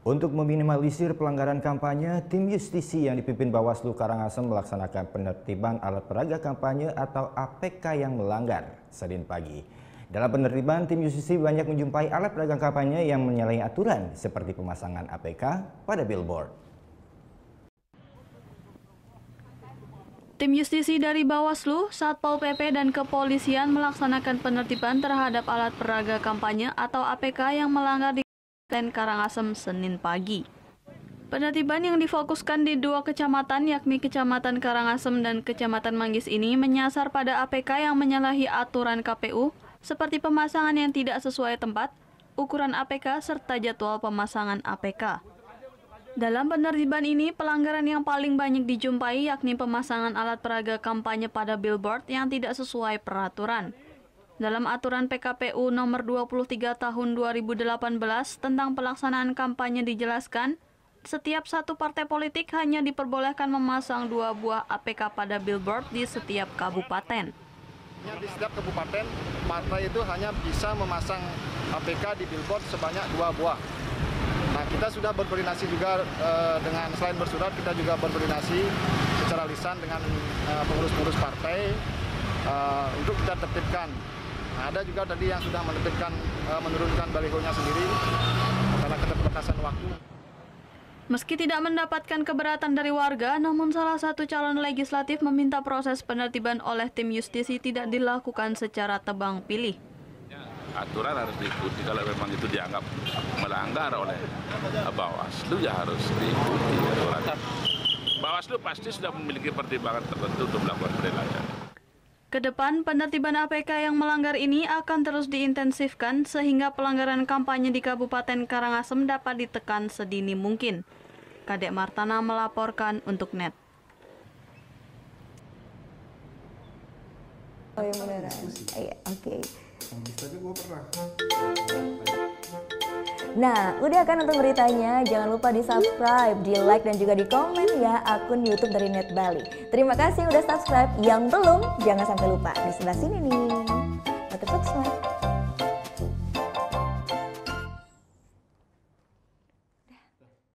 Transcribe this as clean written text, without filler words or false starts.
Untuk meminimalisir pelanggaran kampanye, tim justisi yang dipimpin Bawaslu Karangasem melaksanakan penertiban alat peraga kampanye atau APK yang melanggar Senin pagi. Dalam penertiban, tim justisi banyak menjumpai alat peraga kampanye yang menyalahi aturan seperti pemasangan APK pada billboard. Tim justisi dari Bawaslu, Satpol PP, dan Kepolisian melaksanakan penertiban terhadap alat peraga kampanye atau APK yang melanggar di Kabupaten Karangasem Senin pagi. Penertiban yang difokuskan di dua kecamatan yakni Kecamatan Karangasem dan Kecamatan Manggis ini menyasar pada APK yang menyalahi aturan KPU seperti pemasangan yang tidak sesuai tempat, ukuran APK, serta jadwal pemasangan APK. Dalam penertiban ini, pelanggaran yang paling banyak dijumpai yakni pemasangan alat peraga kampanye pada billboard yang tidak sesuai peraturan. Dalam aturan PKPU nomor 23 tahun 2018 tentang pelaksanaan kampanye dijelaskan, setiap satu partai politik hanya diperbolehkan memasang 2 buah APK pada billboard di setiap kabupaten. Di setiap kabupaten, partai itu hanya bisa memasang APK di billboard sebanyak 2 buah. Nah, kita sudah berkoordinasi juga dengan, selain bersurat, kita juga berkoordinasi secara lisan dengan pengurus-pengurus partai untuk kita tertibkan. Nah, ada juga tadi yang sudah menurunkan balihonya sendiri karena keterbatasan waktu. Meski tidak mendapatkan keberatan dari warga, namun salah satu calon legislatif meminta proses penertiban oleh tim justisi tidak dilakukan secara tebang pilih. Aturan harus diikuti, kalau memang itu dianggap melanggar oleh Bawaslu ya harus diikuti aturan. Bawaslu pasti sudah memiliki pertimbangan tertentu untuk melakukan penilaian. Kedepan, penertiban APK yang melanggar ini akan terus diintensifkan sehingga pelanggaran kampanye di Kabupaten Karangasem dapat ditekan sedini mungkin. Kadek Martana melaporkan untuk NET. Oh ya beneran. Iya, oke. Nah, udah kan nonton beritanya? Jangan lupa di-subscribe, di-like, dan juga di-komen ya akun YouTube dari Net Bali. Terima kasih udah subscribe. Yang belum, jangan sampai lupa. Di sebelah sini nih. Subscribe.